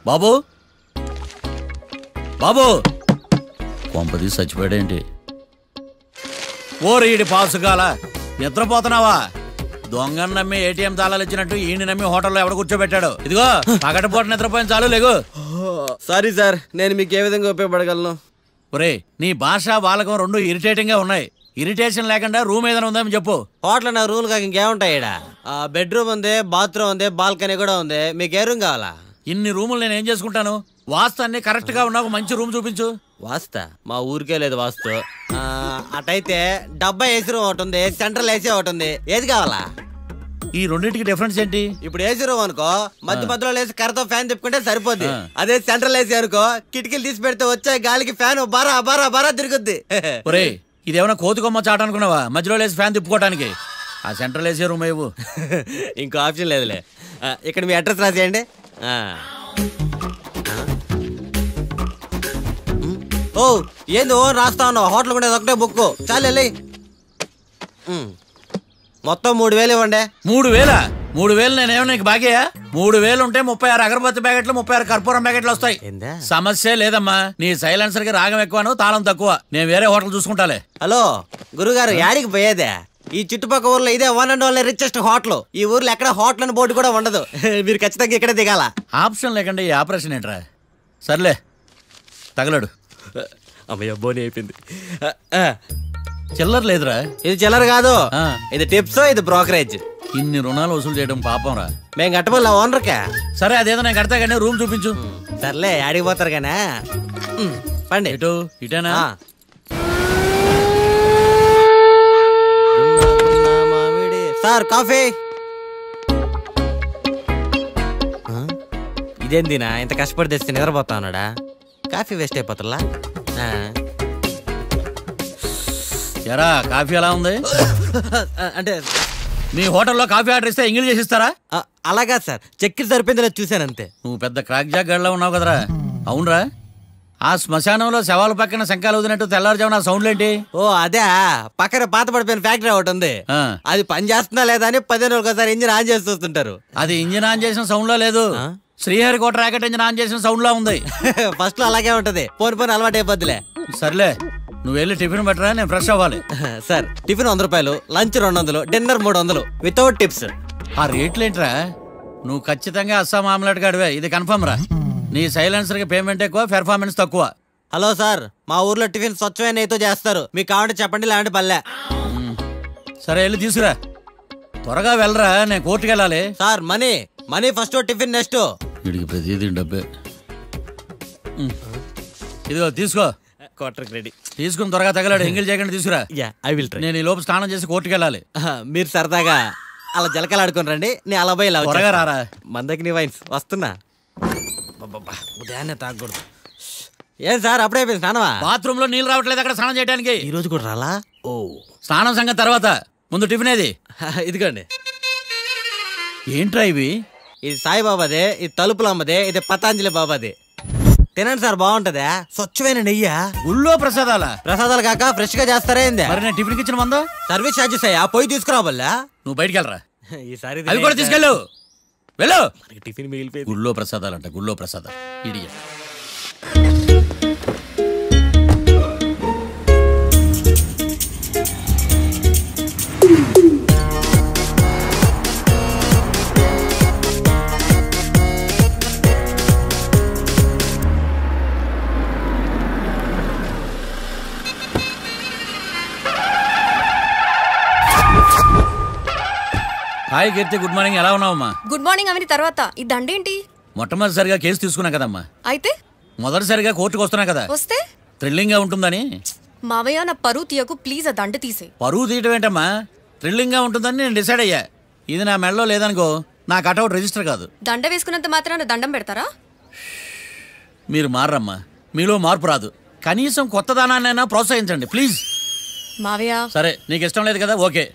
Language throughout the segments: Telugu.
బాబు బాబు కొంపది చచ్చిపోయాడేంటి? ఓరీడి పాసుగాల నిద్రపోతున్నావా? దొంగను నమ్మి ఏటీఎం తాళాలు ఇచ్చినట్టు ఈయన నమ్మి హోటల్లో ఎవడ కూర్చోబెట్టాడు? ఇదిగో పగటిపూట నిద్రపోయిన చాలు లేగు. సారీ సార్, నేను మీకు ఏ విధంగా ఉపయోగపడగలను? ఒరే నీ భాష వాళ్ళకం రెండు ఇరిటేటింగ్ గా ఉన్నాయి. ఇరిటేషన్ లేకుండా రూమ్ ఏదైనా ఉందని చెప్పు. హోటల్ నా రూమ్ కాక ఇంకేముంటాయి? బెడ్రూమ్ ఉంది, బాత్రూమ్ ఉంది, బాల్కనీ కూడా ఉంది. మీకు ఏ రూమ్ కావాలా? ఇన్ని రూములు నేను ఏం చేసుకుంటాను? వాస్తు అన్ని కరెక్ట్ గా ఉన్నా ఒక మంచి రూమ్ చూపించు. వాస్తా మా ఊరికే లేదు వాస్తు. అటైతే డబ్బా ఏసీ రూమ్ ఒకటి ఉంది, సెంట్రల్ ఏసీ ఒకటి ఉంది. ఏది కావాలా? ఈ రెండింటికి డిఫరెన్స్ ఏంటి? ఇప్పుడు ఏసీ రూమ్ అనుకో మధ్య మధ్యలో లేసి కర్రతో ఫ్యాన్ తిప్పుకుంటే సరిపోద్ది. అదే సెంట్రల్ ఏసీ అనుకో కిటికీలు తీసి పెడితే వచ్చే గాలికి ఫ్యాన్ బారా బారా బారా తిరుగుద్ది. ఒరే ఇదేమన్నా కోతి కొమ్మ చాట అనుకున్నావా మధ్యలో లేసి ఫ్యాన్ తిప్పుకోవడానికి? ఆ సెంట్రల్ ఏసీ రూమ్ ఇవ్వు. ఇంకో ఆప్షన్ లేదులే. ఇక్కడ మీ అడ్రస్ రాసేయండి. ఓ ఏంది ఓ రాస్తా ఉన్నావు? హోటల్ కూడా ఒకటే బుక్ చాలు వెళ్ళి. మొత్తం 3000 ఇవ్వండి. 3000? 3000 నేనేమన్నా నీకు బాగేయా? 3000 ఉంటే 36 అగరబత్తి ప్యాకెట్లు 36 కర్పూరం ప్యాకెట్లు వస్తాయి. సమస్య లేదమ్మా. నీ సైలెన్సర్ కి రాగం ఎక్కువను తాళం తక్కువ. నేను వేరే హోటల్ చూసుకుంటాలే. హలో గురుగారు, యాడికి పోయేదే? ఈ చుట్టుపక్కల ఊర్లో ఇదే one and only richest hotel. ఈ ఊర్లో ఎక్కడ హోటల్ అని బోర్డు కూడా ఉండదు. మీరు ఖచ్చితంగా ఇక్కడ దిగాల. ఆప్షన్ లేకుండా ఈ ఆపరేషన్ ఏంట్రా? సర్లే తగలడు. అమ్మయ్య బోని అయిపోయింది. చిల్లర లేదురా. ఇది చిల్లర కాదు, ఇది టిప్స్, ఇది బ్రోకరేజ్. ఇన్ని రుణాలు వసూలు చేయడం పాపం రా. మేము కట్టబోలే ఓనర్కే. సరే అదేదో నేను కడతా కానీ రూమ్ చూపించు. సర్లే ఆడిపోతారు కానీ పండి. ఇటు ఇటేనా? Sir coffee. ఇదేందినా ఇంత కష్టపడి తెస్తే నిద్రపోతా ఉన్నాడా? కాఫీ వేస్ట్ అయిపోతుందా? ఎరా కాఫీ ఎలా ఉంది? అంటే మీ హోటల్లో కాఫీ ఆర్డర్ ఇస్తే ఎంగిల్ చేసి ఇస్తారా? అలాగా సార్, చక్కెర సరిపోయింది చూసానంతే. నువ్వు పెద్ద క్రాక్ జాక్ గడిలో ఉన్నావు కదరా. అవునరా, ఆ శ్మశానంలో శవాల పక్కన శంఖాలు వదినట్టు తెల్లారుజామున సౌండ్లేంటి? ఓ అదే, పక్కన పాత పడిపోయిన ఫ్యాక్టరీ ఒకటి ఉంది. అది పని చేస్తున్నా లేదా అని 10 రోజులు ఒకసారి ఇంజిన్ ఆన్ చేసి చూస్తుంటారు. అది ఇంజిన్ ఆన్ చేసిన సౌండ్ లో లేదు, శ్రీహరికోట రాకెట్ ఇంజిన్ ఆన్ చేసిన సౌండ్ లో ఉంది. ఫస్ట్ లో అలాగే ఉంటది, పోని అలవాటు అయిపోద్దిలే. సర్లే నువ్వు వెళ్ళి టిఫిన్ పెట్టరా, నేను ఫ్రెష్ అవ్వాలి. సార్ టిఫిన్ 100 రూపాయలు, లంచ్ 200, డిన్నర్ 300 వితౌట్ టిప్స్. ఆ రేట్లేంట్రా? నువ్వు ఖచ్చితంగా అస్సాం ఆమ్లెట్ గాడివే, ఇది కన్ఫర్మ్ రా. నీ సైలెన్సర్ కి పేమెంట్ ఎక్కువ, పెర్ఫార్మెన్స్ తక్కువ. హలో సార్, మా ఊర్లో టిఫిన్ స్వచ్ఛమైన నెయ్యితో చేస్తారు. మీకు కావాలంటే చెప్పండి, లాంటి పల్లె. సరే వెళ్ళి తీసుకురా, త్వరగా వెళ్ళరా, నేను కోర్టుకి వెళ్ళాలి. Sir money money first, tiffin next. వీడికి ప్రతిదీ డబ్బే. ఇదిగో తీసుకో. క్వార్టర్కి రెడీ. తీసుకుని త్వరగా తగలాడు, ఎంగిల్ చేయకుండా తీసుకురా. I will try. నేను ఈ లోపు స్నానం చేసి కోర్టుకి వెళ్ళాలి. మీరు సరదాగా అలా జలకాలు ఆడుకుని రండి, నేను అలా పోయి త్వరగా రారా. మందకి నీ వైన్స్ వస్తున్నా. ఉదయాన్నే తాగకూడదు. ఏం సార్ అప్పుడే అయిపోయింది స్నానమా? బాత్రూమ్ లో నీళ్ళు రావట్లేదు అక్కడ స్నానం చేయడానికి. ఈ రోజు కూడా రాలా? ఓ స్నానం సంగతి తర్వాత, ముందు టిఫిన్ ఏది? ఇదిగోండి. ఏంట్రా ఇవి? ఇది సాయిబాబాదే, ఇది తలుపులమ్మదే, ఇది పతాంజలి బాబాదే. తినండి సార్, బాగుంటదా? స్వచ్ఛమైన నెయ్యా. గుళ్ళో ప్రసాదాలా? ప్రసాదాలు కాక ఫ్రెష్ గా చేస్తారా ఏంది? మరి నేను టిఫిన్ ఇచ్చిన మందా సర్వీస్ ఛార్జెస్ అయ్యా, పోయి తీసుకురావాలా? నువ్వు బయటికి వెళ్ళరా. ఈసారి అవి కూడా తీసుకెళ్ళు, వెళ్ళు. టిఫిన్ మిగిలిపోయింది. గుళ్ళో ప్రసాదాలంట, గుళ్ళో ప్రసాదాలు. ఇడియట్. హాయ్ కీర్తి, గుడ్ మార్నింగ్. ఎలా ఉన్నావమ్మా? గుడ్ మార్నింగ్ అవని తర్వాత ఈ దండేంటి? మొట్టమొదటిసారిగా కేసు తీసుకున్నా కదమ్మా. అయితే మొదటిసారిగా కోర్టుకు వస్తున్నా కదా, వస్తే థ్రిల్లింగ్ గా ఉంటుందని. మావయ్య నా పరువు తీయకు ప్లీజ్, ఆ దండ తీసే. పరువు తీయటం ఏంటమ్మా, థ్రిల్లింగ్ గా ఉంటుందని నేను డిసైడ్ అయ్యా. ఇది నా మెడలో లేదనుకో, నా కటౌట్ రిజిస్టర్ కాదు. దండ వేసుకున్నంత మాత్రాన దండం పెడతారా? మీరు మారమ్మా, మీలో మార్పు రాదు. కనీసం కొత్త దానాన్నైనా ప్రోత్సహించండి ప్లీజ్. మావయ్య సరే, నీకు ఇష్టం లేదు కదా, ఓకే.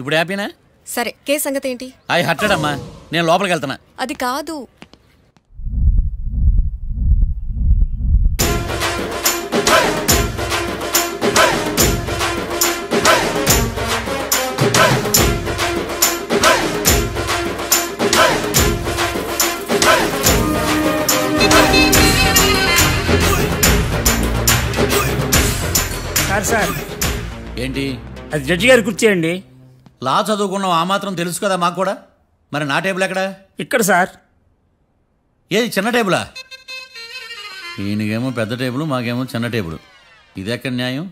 ఇప్పుడు హ్యాపీనా? సరే, కేసు సంగతి ఏంటి? ఐ హర్టెడ్ అమ్మా, నేను లోపలికి వెళ్తున్నా. అది కాదు. సార్ సార్ ఏంటి? అది జడ్జి గారి కుర్చీ అండి. లా చదువుకున్నాం, ఆ మాత్రం తెలుసు కదా మాకు కూడా. మరి నా టేబుల్ ఎక్కడ? ఇక్కడ సార్. ఏది చిన్న టేబులా? ఈయనకేమో పెద్ద టేబుల్, మాకేమో చిన్న టేబుల్. ఇది ఎక్కడ న్యాయం?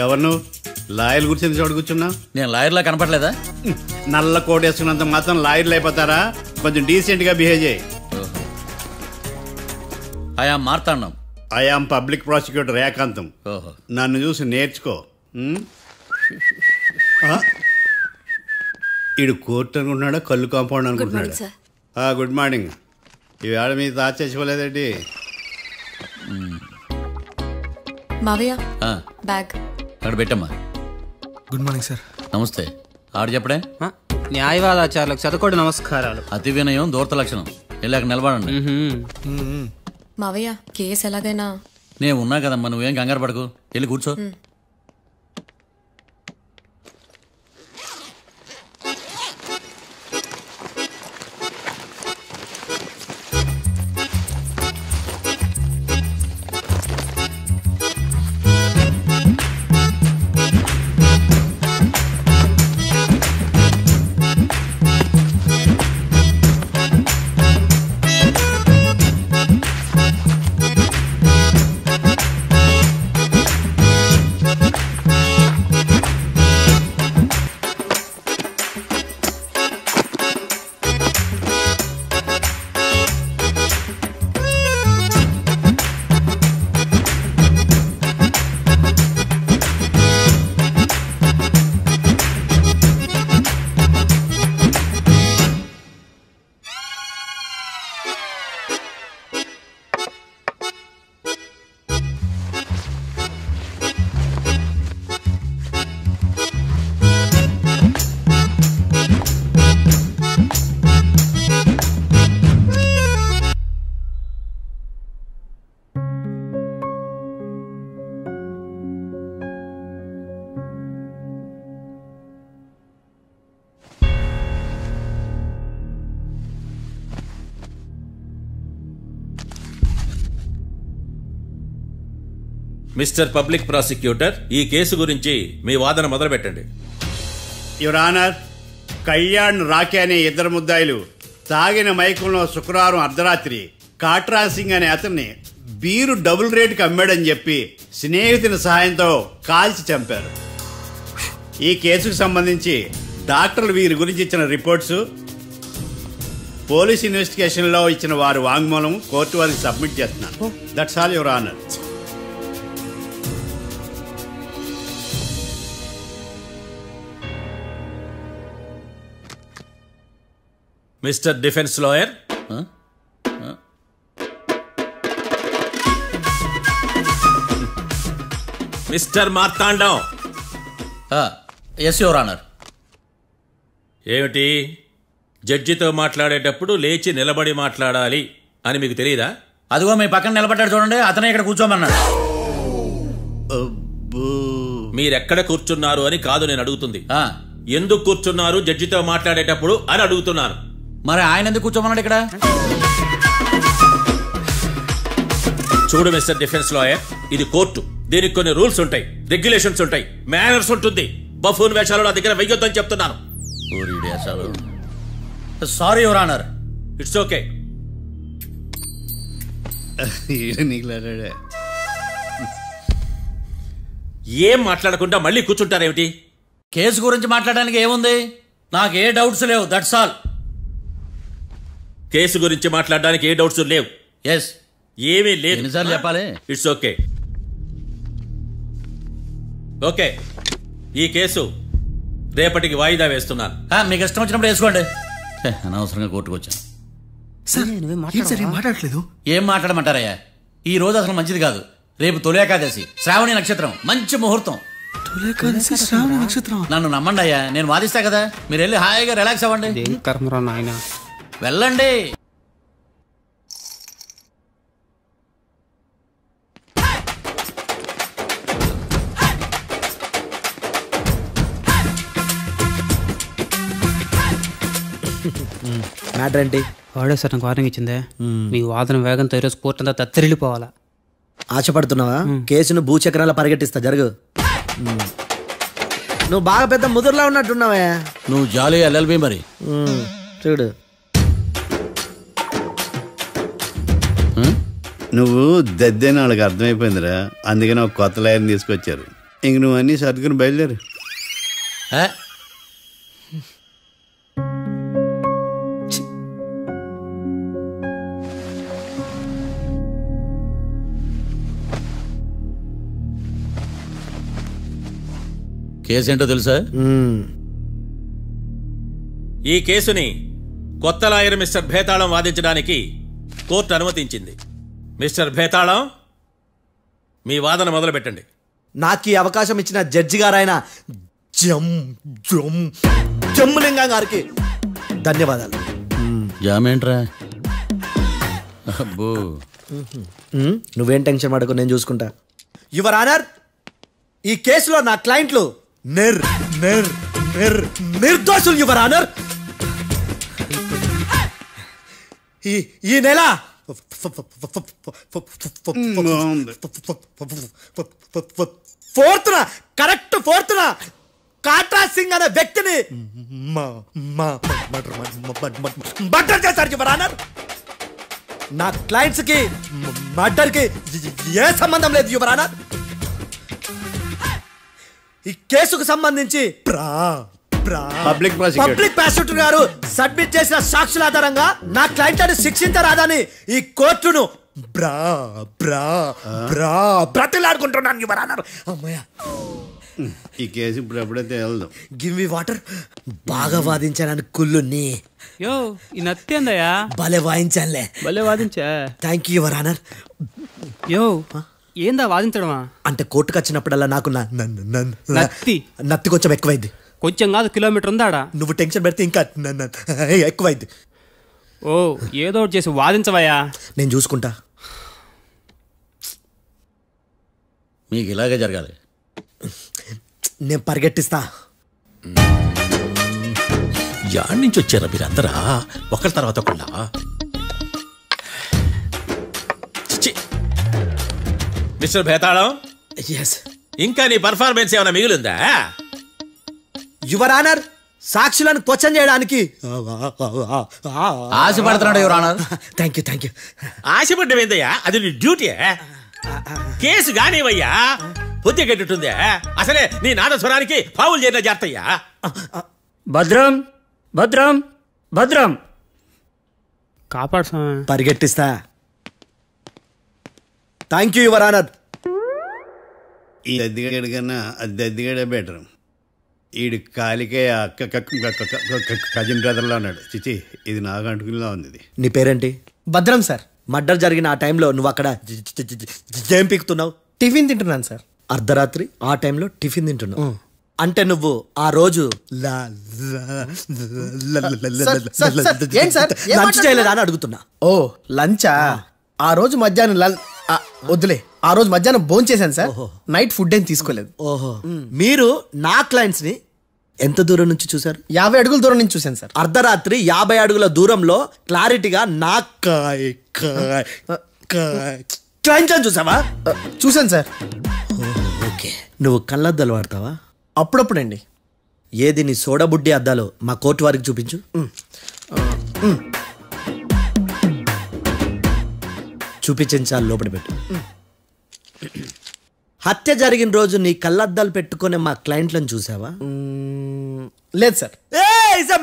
ఎవరు నువ్వు? లాయర్ కూర్చొని చోటు కూర్చున్నా? నేను లాయర్లా కనపడలేదా? నల్ల కోట్ వేసుకున్నంత మాత్రం లాయర్లు అయిపోతారా? కొంచెం డీసెంట్ గా బిహేవ్ చేయి. I am Marthandam. I am public prosecutor ఏకాంతం. నన్ను చూసి నేర్చుకో. ఈడు కోర్టు అనుకుంటున్నాడా, కళ్ళు కాంపౌండ్ అనుకుంటున్నాడా? Good morning. ఈవేళ మీ తాత చచ్చిపోలేదండి. మావయ్య బ్యాగ్ అక్కడ పెట్టమ్మా. Good morning sir. నమస్తే. ఆడు చెప్పడే. న్యాయవాదాచారులకు చదువుకోండి నమస్కారాలు. అతి వినయం దూరత లక్షణం. వెళ్ళాక నిలబడండి. మావయ్య కేసు ఎలాగైనా. నేను ఉన్నా కదమ్మా, నువ్వేం కంగారు పడకు. వెళ్ళి కూర్చో. మిస్టర్ పబ్లిక్ ప్రాసిక్యూటర్, ఈ కేసు గురించి మీ వాదన మొదలు పెట్టండి. యువర్ ఆనర్, కళ్యాణ్ రాకే అనే ఇద్దరు ముద్దాయిలు తాగిన మైకంలో శుక్రవారం అర్ధరాత్రి కాట్రా సింగ్ అనే అతన్ని బీరు డబుల్ రేటుకి అమ్మాడని చెప్పి స్నేహితుని సహాయంతో కాల్చి చంపారు. ఈ కేసుకు సంబంధించి డాక్టర్లు వీరి గురించి ఇచ్చిన రిపోర్ట్స్, పోలీస్ ఇన్వెస్టిగేషన్లో ఇచ్చిన వారి వాంగ్మూలం కోర్టు వారికి సబ్మిట్ చేస్తున్నాను. That's all your honour. Mister defence lawyer, mister Martandam. Yes your honour. ఏమిటి, జడ్జితో మాట్లాడేటప్పుడు లేచి నిలబడి మాట్లాడాలి అని మీకు తెలియదా? అదిగో మీ పక్కన నిలబడ్డాడు చూడండి, అతనే ఇక్కడ కూర్చోమన్నాడు. మీరెక్కడ కూర్చున్నారు అని కాదు నేను అడుగుతుంది. ఎందుకు కూర్చున్నారు జడ్జితో మాట్లాడేటప్పుడు అని అడుగుతున్నాను. మరి ఆయన ఎందుకు కూర్చోమన్నాడు ఇక్కడ? చూడు మిస్టర్ డిఫెన్స్ లాయర్, ఇది కోర్టు. దీనికి కొన్ని రూల్స్ ఉంటాయి, రెగ్యులేషన్స్ ఉంటాయి, మేనర్స్ ఉంటుంది. బఫూన్ వేషాలు నా దగ్గర వెయ్యొద్దని చెప్తున్నాను. Sorry your honour. It's okay. ఏం మాట్లాడకుండా మళ్ళీ కూర్చుంటారేమిటి? కేసు గురించి మాట్లాడడానికి ఏముంది? నాకు ఏ డౌట్స్ లేవు, దట్స్ ఆల్. కేసు గురించి మాట్లాడడానికి ఏ డౌట్స్ లేవు? ఎస్. ఏమీ లేదు. ఎన్నిసార్లు చెప్పాలి? It's okay. ఓకే, ఈ కేసు రేపటికి వాయిదా వేస్తున్నాను. మీకు ఇష్టం వచ్చినప్పుడు వేసుకోండి. అనవసరంగా కోర్టుకు వచ్చాను. మాట్లాడట్లేదు. ఏం మాట్లాడమంటారయ్యా? ఈ రోజు అసలు మంచిది కాదు. రేపు తొలి ఏకాదశి, శ్రావణి నక్షత్రం, మంచి ముహూర్తం. నన్ను నమ్మండి అయ్యా, నేను వాదిస్తా కదా. మీరు వెళ్ళి హాయిగా రిలాక్స్ అవ్వండి. వెళ్ళండి. మ్యాటర్ ఏంటి? వాడే సార్ నాకు వార్నింగ్ ఇచ్చిందే, మీ వాదన వేగంతో ఈరోజు కోర్టు అంతా తత్తరిల్లిపోవాలా. ఆశపడుతున్నావా? కేసును భూచక్రాల పరిగెట్టిస్తా, జరుగు. నువ్వు బాగా పెద్ద ముదురులా ఉన్నట్టున్నావే. నువ్వు జాలి ఎల్ఎల్బి మరి. చూడు, నువ్వు దద్దేని వాళ్ళకి అర్థమైపోయిందిరా, అందుకని ఒక కొత్త లాయర్ని తీసుకొచ్చారు. ఇంక నువ్వు అన్నీ సర్దుకుని బయలుదేరు. కేసు ఏంటో తెలుసా? ఈ కేసుని కొత్త లాయర్ మిస్టర్ భేతాళం వాదించడానికి కోర్టు అనుమతించింది. మిస్టర్ భేతాళం, మీ వాదన మొదలు పెట్టండి. నాకు ఈ అవకాశం ఇచ్చిన జడ్జి గారైన జమ్ములింగం గారికి ధన్యవాదాలు. జామేంట్రా? అబ్బో, నువ్వేం టెన్షన్ పడకు, నేను చూసుకుంటా. యువర్ ఆనర్, ఈ కేసులో నా క్లయింట్లు నిర్దోషులు యువర్ ఆనర్. ఈ నెల 4th correct 4th Katra Singh అనే వ్యక్తిని మర్డర్ చేశారు యువర్ ఆనర్. నా క్లయింట్స్ కి మర్డర్ కి ఏ సంబంధం లేదు యువర్ ఆనర్. ఈ కేసుకు సంబంధించి పబ్లిక్ ప్రాసిక్యూటర్ గారు సబ్మిట్ చేసిన సాక్షుల ఆధారంగా నా క్లయింట్లను శిక్షించరాదని ఈ కోర్టును బ్రతిలాడుకుంటున్నాను యువర్ ఆనర్. అమ్మయ్య, ఈ కేసు ఇప్పుడు ఎప్పుడైతే వెళ్దాం. Give me water. బాగా వాదించానని కుళ్ళుని. యో, ఈ నత్తేందయ్యా? భలే వాయించానులే. భలే వాదించా. Thank you your honour. యో, ఏందా వాదించడమా? అంటే కోర్టుకు వచ్చినప్పుడల్లా నాకు నత్తి కొంచెం ఎక్కువైంది. కొంచెం కాదు, కిలోమీటర్ ఉందాడా. నువ్వు టెన్షన్ పెడితే ఇంకా ఎక్కువైంది. ఓ, ఏదో ఒకటి చేసి వాదించవయ్యా. నేను చూసుకుంటా. మీకు ఇలాగే జరగాలి. నేను పరిగెట్టిస్తా. యాడ్ నుంచి వచ్చారా మీరందరా ఒకరి తర్వాత ఒకళ్ళ? మిస్టర్ భేతాళం, ఇంకా నీ పర్ఫార్మెన్స్ ఏమైనా మిగిలిందా? యువర్ ఆనర్, సాక్షులను క్వశ్చన్ చేయడానికి ఆశపడుతున్నాడు యువర్ ఆనర్. Thank you. ఆశపడ్డం ఏందయ్యా? అది నీ డ్యూటీ. కేసు కానివయ్యా, బుద్ధి కట్టుందే. అసలే నీ నాదస్వరానికి పావులు చేరిన జాగ్రత్తయ్యా. భద్రం భద్రం భద్రం. కాపాడు. పరిగెట్టిస్తా. Thank you your honour. ఈ దద్దిగడి కన్నా అది దద్దిగడే బెటర్. ఈడు కాలికే కజిన్ బ్రదర్లో ఉన్నాడు. చిచి, ఇది నాకు అంటుకునిలా ఉంది. నీ పేరేంటి? భద్రం సార్. మర్డర్ జరిగిన ఆ టైంలో నువ్వు అక్కడ ఏం పీకుతున్నావు? టిఫిన్ తింటున్నాను సార్. అర్ధరాత్రి ఆ టైంలో టిఫిన్ తింటున్నావు అంటే నువ్వు ఆ రోజు లంచ్ చేయలేదా అని అడుగుతున్నా. ఓ, లంచా? ఆ రోజు మధ్యాహ్నం వద్దులే, ఆ రోజు మధ్యాహ్నం భోజనం చేశాను సార్. నైట్ ఫుడ్ ఏం తీసుకోలేదు. ఓహో, మీరు నా క్లయింట్స్ ని ఎంత దూరం నుంచి చూసారు? 50 అడుగుల దూరం నుంచి చూశాను సార్. అర్ధరాత్రి 50 అడుగుల దూరంలో క్లారిటీగా నా క్లయింట్ చూసావా? చూశాను సార్. ఓకే, నువ్వు కళ్ళద్దాలు వాడతావా? అప్పుడప్పుడండి. ఏది నీ సోడబుడ్డి అద్దాలు మా కోర్టు వారికి చూపించు. చూపించాలి, లోపల పెట్టు. హత్య జరిగిన రోజు నీ కళ్ళద్దాలు పెట్టుకునే మా క్లయింట్లను చూసావా? లేదు sir.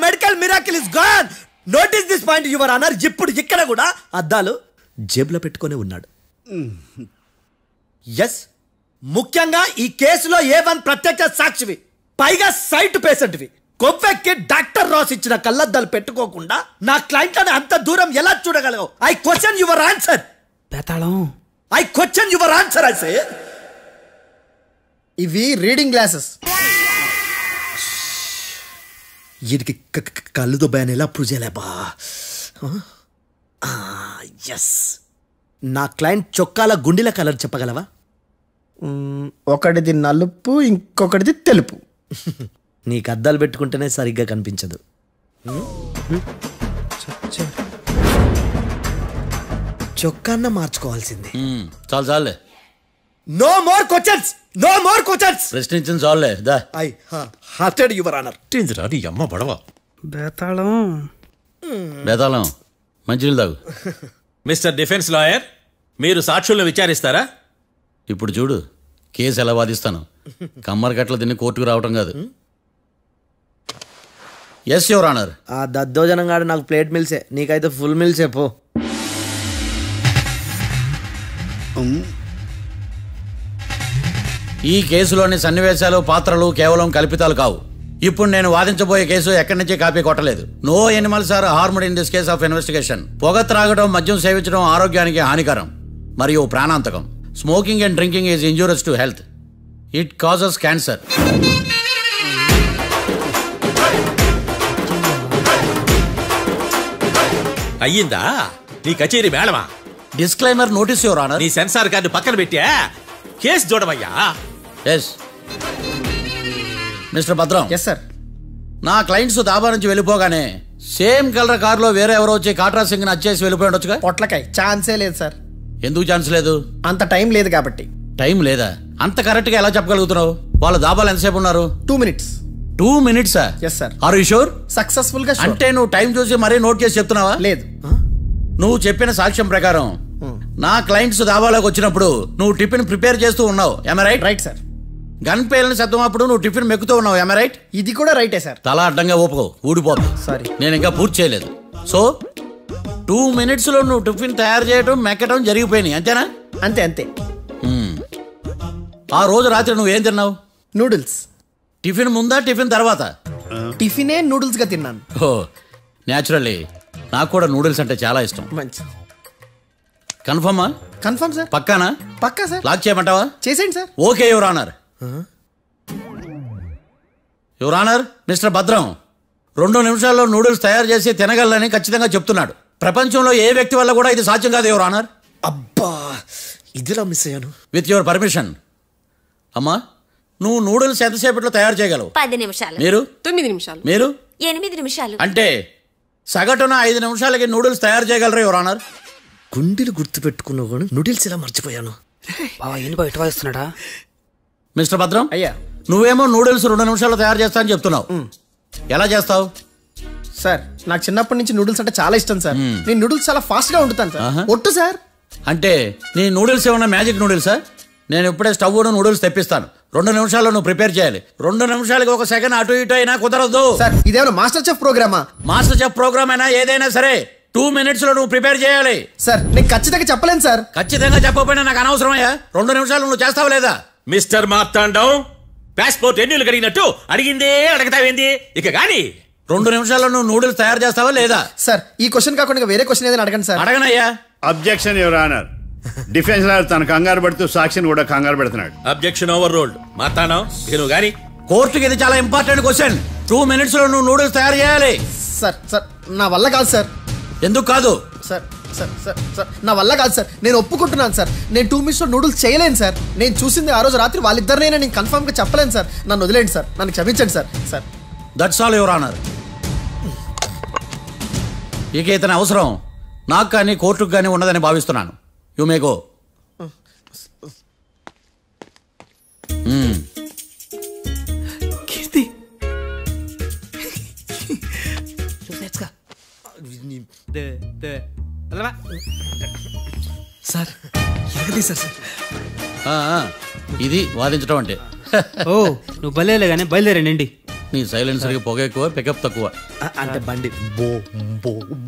Medical miracle is gone. Notice this point your honour. ఇప్పుడు ఇక్కడ కూడా అద్దాలు జేబులో పెట్టుకొని ఉన్నాడు. ఎస్, ముఖ్యంగా ఈ కేసులో A1 ప్రత్యక్ష సాక్షివి, పైగా సైట్ పేషెంట్వి. కొవ్వెక్కి డాక్టర్ రాస్ ఇచ్చిన కళ్ళద్దాలు పెట్టుకోకుండా నా క్లయింట్లను అంత దూరం ఎలా చూడగలవు? I question your answer. భేతాళం, I question your answer. I say ఇవి రీడింగ్ గ్లాసెస్. వీడికి కళ్ళు దుబ్బాయని ఎలా ప్రూవ్ చేయలేబా? ఎస్, నా క్లయింట్ చొక్కాల గుండెల కలర్ చెప్పగలవా? ఒకటిది నలుపు, ఇంకొకటిది తెలుపు. నీకు అద్దాలు పెట్టుకుంటేనే సరిగ్గా కనిపించదు. చొక్కాన్న మార్చుకోవాల్సింది. చాలు చాలులే. No more questions, no more questions. ప్రశ్నించింది చాలులే. దా ఐ హార్టెడ్ యువర్ ఆనర్. నీ అమ్మ పడవ బేతాళం బేతాళం మంచినీళ్ళు తాగు. మిస్టర్ డిఫెన్స్ లాయర్, మీరు సాక్షులను విచారిస్తారా? ఇప్పుడు చూడు కేసు ఎలా వాదిస్తాను. కమ్మరి కట్ల తిని కోర్టుకు రావటం కాదు. Yes your honour. ఆ దద్దోజనం గాడు నాకు ప్లేట్ మిల్సే, నీకైతే ఫుల్ మిల్సే పో. ఈ కేసులోని సన్నివేశాలు పాత్రలు కేవలం కల్పితాలు కావు. ఇప్పుడు నేను వాదించబోయే కేసు ఎక్కడి నుంచి కాపీ కొట్టలేదు. No animals are harmed in this case of investigation. పొగ త్రాగడం, మద్యం సేవించడం ఆరోగ్యానికి హానికరం మరియు ప్రాణాంతకం. Smoking and drinking is injurious to health. It causes cancer. అయ్యిందా నీ కచేరీ మేడమా? Disclaimer notice your honour. నీ సెన్సార్ కార్డు పక్కన పెట్టా కేసు చూడమయ్యా. Yes mister Bhadram. Yes sir. నా క్లయింట్స్ దాబా నుంచి వెళ్ళిపోగానే సేమ్ కలర్ కారులో వేరే ఎవరో వచ్చి కాట్రా సింగ్ ని వచ్చేసి వెళ్ళిపోయి ఉండొచ్చుగా. పొట్లకాయ ఛాన్సే లేదు సార్. ఎందుకు ఛాన్స్ లేదు? అంత టైం లేదు కాబట్టి. టైం లేదా? అంత కరెక్ట్ గా ఎలా చెప్పగలుగుతున్నావు? వాళ్ళు దాబాలు ఎంతసేపు ఉన్నారు? 2 minutes. 2 minutes? Yes sir. Are you sure? Successful గా. అంటే నువ్వు టైం చూసి మరీ నోట్ చేసి చెప్తున్నావా? లేదు. నువ్వు చెప్పిన సాక్ష్యం ప్రకారం నా క్లయింట్స్ దాబాలోకి వచ్చినప్పుడు నువ్వు టిఫిన్ ప్రిపేర్ చేస్తూ ఉన్నావు. Am I right? Right sir. Gun పేలిన శబ్దం అప్పుడు నువ్వు టిఫిన్ మెక్కుతూ ఉన్నావు. Am I right? ఇది కూడా రైటే సార్. తల అడ్డంగా ఊపుకో, ఊడిపోతుంది. సారీ, నేను ఇంకా పూర్తి చేయలేదు. సో 2 minutes లో నువ్వు టిఫిన్ తయారు చేయడం మెక్కడం జరిగిపోయినాయి, అంతేనా? అంతే అంతే. ఆ రోజు రాత్రి నువ్వేం తిన్నావు? నూడిల్స్. టిఫిన్ ముందా టిఫిన్ తర్వాత? టిఫినే నూడిల్స్ గా తిన్నాను. ఓ న్యాచురల్లీ నాకు కూడా నూడిల్స్ అంటే చాలా ఇష్టం. మంచి. కన్ఫర్మా? Confirm sir. పక్కానా? పక్కా సార్. లాక్ చేయమంటావా? చేసేయండి sir. Okay your honour. Your honour, mister Bhadram 2 నిమిషాల్లో నూడిల్స్ తయారు చేసి తినగలని ఖచ్చితంగా చెప్తున్నాడు. ప్రపంచంలో ఏ వ్యక్తి వల్ల కూడా ఇది సాధ్యం కాదు యువర్ ఆనర్. అబ్బా, ఇదిలా మిస్ అయ్యాను. With your permission. అమ్మా, నువ్వు నూడిల్స్ ఎంతసేపట్లో తయారు చేయగలవు? 10 నిమిషాలు. మీరు? 9 నిమిషాలు. మీరు? 8 నిమిషాలు. అంటే సగటున 5 నిమిషాలకి నూడిల్స్ తయారు చేయగలరు యువర్ ఆనర్. గుండెలు గుర్తు పెట్టుకున్నావు కానీ నూడిల్స్ ఇలా మర్చిపోయాను. బయట మిస్టర్ భద్రం, అయ్యా, నువ్వేమో నూడిల్స్ 2 నిమిషాల్లో తయారు చేస్తా అని చెప్తున్నావు. ఎలా చేస్తావు? సార్ నాకు చిన్నప్పటి నుంచి నూడిల్స్ అంటే చాలా ఇష్టం సార్. నేను నూడిల్స్ చాలా ఫాస్ట్ గా వండుతాను సార్. ఒట్టు సార్. అంటే నీ నూడిల్స్ ఏమన్నా మ్యాజిక్ నూడిల్సా? నేను ఇప్పుడే స్టవ్ నూడిల్స్ తెప్పిస్తాను. 2 నిమిషాల్లో నువ్వు ప్రిపేర్ చేయాలి. 2 నిమిషాలకి 1 సెకండ్ అటు ఇటు అయినా కుదరదు సార్. ఇదేమన్నా మాస్టర్ చెఫ్ ప్రోగ్రామా? మాస్టర్ చెఫ్ ప్రోగ్రామ్ అయినా ఏదైనా సరే 2 minutes లో నువ్వు ప్రిపేర్ చేయాలి. సార్ నేను ఖచ్చితంగా చెప్పలేను సార్. ఖచ్చితంగా చెప్పకపోయినా నాకు అనవసరమయ్యా. 2 నిమిషాలు నువ్వు చేస్తావా లేదా? మిస్టర్ మార్తాండం, పాస్పోర్ట్ ఎన్నిళ్ళు కడిగినట్టు అడిగిందే అడగతావేంది? ఇక గాని 2 నిమిషాల్లో నువ్వు నూడిల్స్ తయారు చేస్తావా లేదా? సార్ ఈ క్వశ్చన్ కాకుండా వేరే క్వశ్చన్ ఏదైనా అడగండి సార్. అడగనయ్యా. Objection your honour. Defence lawyer తన కంగారు పడుతూ సాక్షిని కూడా కంగారు పెడుతున్నాడు. Objection over ruled. మార్తాండం, ఇక నువ్వు గాని. కోర్టుకి ఇది చాలా ఇంపార్టెంట్ క్వశ్చన్. 2 minutes లో నువ్వు నూడిల్స్ తయారు చేయాలి. సార్ సార్ నా వల్ల కాదు సార్. ఎందుకు కాదు? సార్ సార్ సార్ సార్ నా వల్ల కాదు సార్. నేను ఒప్పుకుంటున్నాను సార్. నేను 2 minutes లో నూడిల్స్ చేయలేను సార్. నేను చూసింది ఆ రోజు రాత్రి వాళ్ళిద్దరినైనా నేను కన్ఫర్మ్ గా చెప్పలేను సార్. నన్ను వదిలేండి సార్. నన్ను క్షమించండి sir. Sir that's all your honour. ఇక ఇతని అవసరం నాకు కానీ కోర్టుకు కానీ ఉన్నదని భావిస్తున్నాను. You may go. Keerthi, sir ఎరగది సార్. ఇది వాదించడం అంటే. ఓ నువ్వు బయలుదేరలే కానీ బయలుదేరండి. నీ సైలెన్సర్కి పొగ ఎక్కువ, పికప్ తక్కువ. అంటే బండి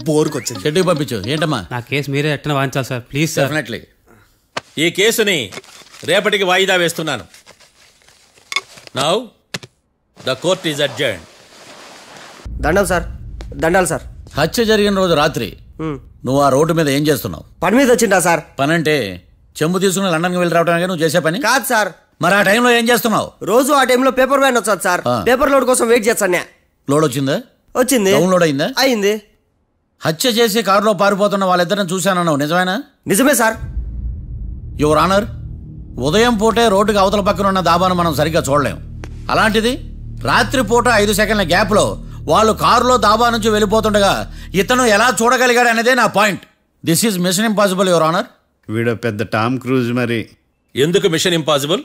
బోర్కి వచ్చింది. షెడ్యూల్ పంపించు. ఏంటమ్మా? నా కేసు మీరే ఎట్టన వాయించాలి సార్, ప్లీజ్ సార్. డెఫినెట్లీ. ఈ కేసుని రేపటికి వాయిదా వేస్తున్నాను. Now the court is adjourned. దండాలు సార్, దండాలు సార్. హత్య జరిగిన రోజు రాత్రి నువ్వు ఆ రోడ్డు మీద ఏం చేస్తున్నావు? పని మీద వచ్చిందా సార్? పని అంటే చెంబు తీసుకుని లండన్కి వెళ్ళి రావడానికి నువ్వు చేసే పని కాదు సార్. మరి ఆ టైంలో ఏం చేస్తున్నావు? రోజు ఆ టైంలో పేపర్ వ్యాన్ వచ్చాది సార్. పేపర్ లోడ్ కోసం వెయిట్ చేస్తాను. లోడ్ వచ్చిందా? వచ్చింది. డౌన్లోడ్ అయిందా? అయింది. హత్య చేసి కారులో పారిపోతున్న వాళ్ళిద్దరిని చూశానన్నావు, నిజమేనా? నిజమే సార్. యువర్ ఆనర్, ఉదయం పూటే రోడ్డుకి అవతల పక్కన ఉన్న దాబాను మనం సరిగ్గా చూడలేం. అలాంటిది రాత్రి పూట 5 సెకండ్ల గ్యాప్లో వాళ్ళు కారులో దాబా నుంచి వెళ్ళిపోతుండగా ఇతను ఎలా చూడగలిగాడు అనేదే నా point. This is mission impossible your honour. వీడో పెద్ద టామ్ క్రూజ్ మరి. ఎందుకు మిషన్ ఇంపాసిబుల్?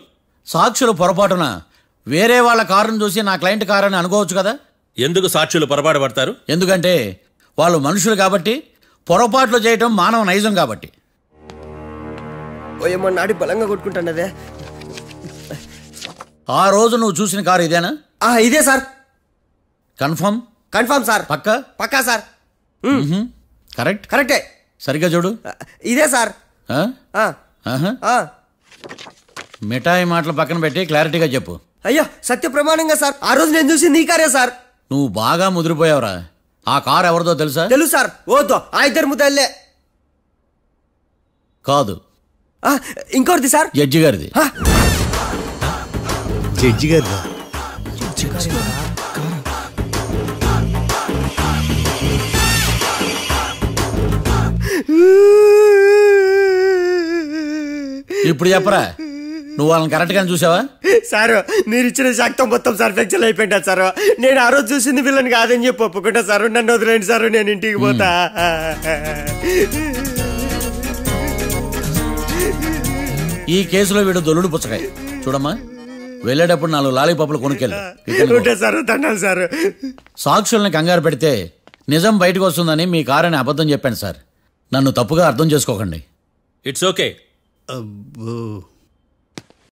సాక్షులు పొరపాటున వేరే వాళ్ళ కారును చూసి నా క్లయింట్ కారు అని అనుకోవచ్చు కదా. ఎందుకు సాక్షులు పొరపాటు పడతారు? ఎందుకంటే వాళ్ళు మనుషులు కాబట్టి, పొరపాట్లు చేయటం మానవ నైజం కాబట్టి. ఓయమ్మ నాడి బలంగా కొట్టుకుంటానదే. ఆ రోజు నువ్వు చూసిన కారు ఇదేనా? ఇదే సార్. కన్ఫర్మ్? Confirm sir. పక్కా సార్. కరెక్ట్? కరెక్టే. సరిగ్గా చూడు. ఇదే సార్. మిఠాయి మాటలు పక్కన పెట్టి క్లారిటీగా చెప్పు. అయ్యో సత్య ప్రమాణంగా సార్, ఆ రోజు నేను చూసింది ఈ కారే సార్. నువ్వు బాగా ముదిరిపోయావురా. ఆ కారు ఎవరిదో తెలుసా? తెలుసు సార్. ఓతో ఆ ఇద్దరు ముద్దల్లే. కాదు, ఇంకోటిది సార్. జడ్జి గారిది. జడ్జి గారిదా? ఇప్పుడు చెప్పరా, నువ్వు వాళ్ళని కరెక్ట్ గానే చూసావా? సార్ మీరు ఇచ్చిన శాక్తం మొత్తం సార్ ఫ్లెక్చర్ అయిపోయింటా సార్. నేను ఆ రోజు చూసింది వీళ్ళని కాదని చెప్పి ఒప్పుకుంటా సార్. నన్ను వదిలేండి సార్, నేను ఇంటికి పోతా. ఈ కేసులో వీడు దొల్లుడు పుచ్చకాయ. చూడమ్మా, వెళ్ళేటప్పుడు 4 లాలీపాపులు కొనుక్కెళ్ళు. Sir దండాలి sir. సాక్షుల్ని కంగారు పెడితే నిజం బయటకు వస్తుందని మీ కారని అబద్ధం చెప్పాను సార్. నన్ను తప్పుగా అర్థం చేసుకోకండి. It's okay. అబ్బో.